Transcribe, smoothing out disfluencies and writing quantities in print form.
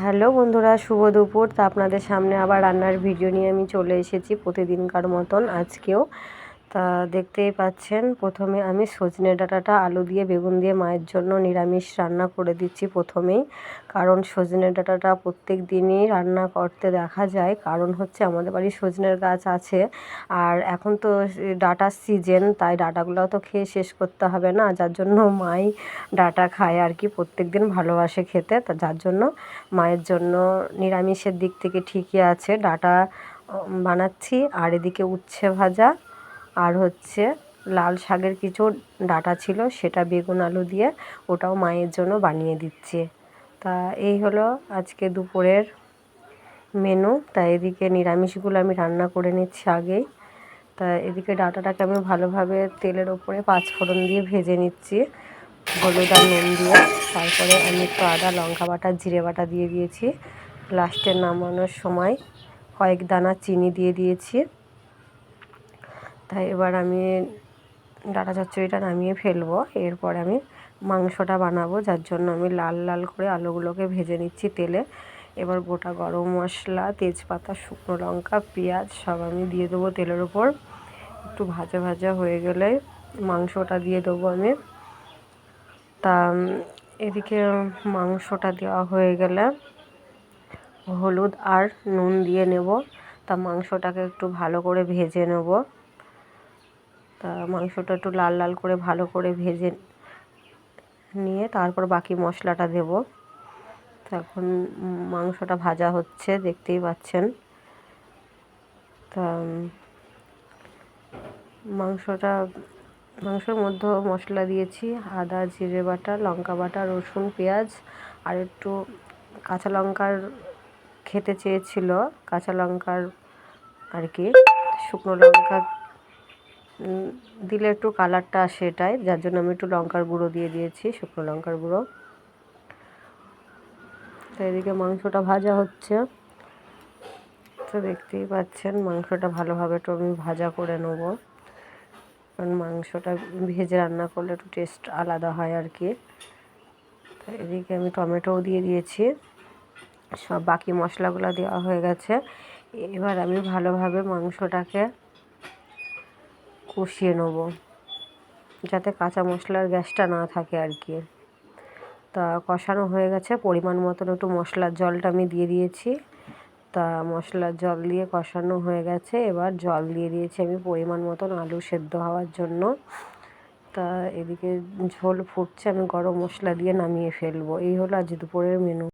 Hello বন্ধুরা, শুভ দুপুর। তা আপনাদের সামনে আবার রান্নার ভিডিও নিয়ে আমি চলে এসেছি প্রতিদিনকার মতন আজকেও। তা দেখতেই পাচ্ছেন, প্রথমে আমি সজনে ডাঁটাটা আলু দিয়ে বেগুন দিয়ে মায়ের জন্য নিরামিষ রান্না করে দিচ্ছি প্রথমেই। কারণ সজনে ডাঁটাটা প্রত্যেক দিনই রান্না করতে দেখা যায়, কারণ হচ্ছে আমাদের বাড়ির সজনের গাছ আছে। আর এখন তো ডাঁটার সিজন, তাই ডাঁটাগুলোও তো খেয়ে শেষ করতে হবে না, যার জন্য মাই ডাঁটা খায় আর কি, প্রত্যেক দিন ভালোবাসে খেতে। তা যার জন্য মায়ের জন্য নিরামিষের দিক থেকে ঠিকই আছে, ডাঁটা বানাচ্ছি। আর এদিকে উচ্ছে ভাজা, আর হচ্ছে লাল শাকের কিছু ডাঁটা ছিল, সেটা বেগুন আলু দিয়ে ওটাও মায়ের জন্য বানিয়ে দিচ্ছি। তা এই হলো আজকে দুপুরের মেনু। তা এদিকে নিরামিষগুলো আমি রান্না করে নিচ্ছি আগেই। তা এদিকে ডাঁটাটাকে আমি ভালোভাবে তেলের ওপরে পাঁচফোড়ন দিয়ে ভেজে নিচ্ছি, হলুদ আর নুন দিয়ে। তারপরে আমি একটু আদা লঙ্কা বাটা জিরে বাটা দিয়ে দিয়েছি। লাস্টে নামানোর সময় কয়েক দানা চিনি দিয়ে দিয়েছি। তাই এবার আমি ডাঁটা চচ্চড়িটা নামিয়ে ফেলবো। এরপর আমি মাংসটা বানাবো, যার জন্য আমি লাল লাল করে আলুগুলোকে ভেজে নিচ্ছি তেলে। এবার গোটা গরম মশলা, তেজপাতা, শুকনো লঙ্কা, পেঁয়াজ সব আমি দিয়ে দেবো তেলের ওপর। একটু ভাজা ভাজা হয়ে গেলে মাংসটা দিয়ে দেবো আমি। তা এদিকে মাংসটা দেওয়া হয়ে গেলে হলুদ আর নুন দিয়ে নেব। তা মাংসটাকে একটু ভালো করে ভেজে নেব। তা মাংসটা একটু লাল লাল করে ভালো করে ভেজে নিয়ে তারপর বাকি মশলাটা দেব। এখন মাংসটা ভাজা হচ্ছে, দেখতেই পাচ্ছেন। তা মাংসের মধ্যে মশলা দিয়েছি আদা জিরে বাটা, লঙ্কা বাটা, রসুন, পেঁয়াজ, আর একটু কাঁচা লঙ্কার খেতে চেয়েছিল, কাঁচা লঙ্কার আর কি, শুকনো লঙ্কা দিলে একটু কালারটা আসে এটাই, যার জন্য আমি একটু লঙ্কার গুঁড়ো দিয়ে দিয়েছি, শুকনো লঙ্কার গুঁড়ো। তো এদিকে মাংসটা ভাজা হচ্ছে, তো দেখতেই পাচ্ছেন মাংসটা ভালোভাবে একটু আমি ভাজা করে নেব, কারণ মাংসটা ভেজে রান্না করলে একটু টেস্ট আলাদা হয় আর কি। তো এদিকে আমি টমেটোও দিয়ে দিয়েছি, সব বাকি মশলাগুলো দেওয়া হয়ে গেছে। এবার আমি ভালোভাবে মাংসটাকে কষিয়ে নেব, যাতে কাঁচা মশলার গ্যাসটা না থাকে আর কি। তা কষানো হয়ে গেছে, পরিমাণ মতন একটু মশলার জলটা আমি দিয়ে দিয়েছি। তা মশলার জল দিয়ে কষানো হয়ে গেছে, এবার জল দিয়ে দিয়েছি আমি পরিমাণ মতন আলু সেদ্ধ হওয়ার জন্য। তা এদিকে ঝোল ফুটছে, আমি গরম মশলা দিয়ে নামিয়ে ফেলবো। এই হলো আজ দুপুরের মেনু।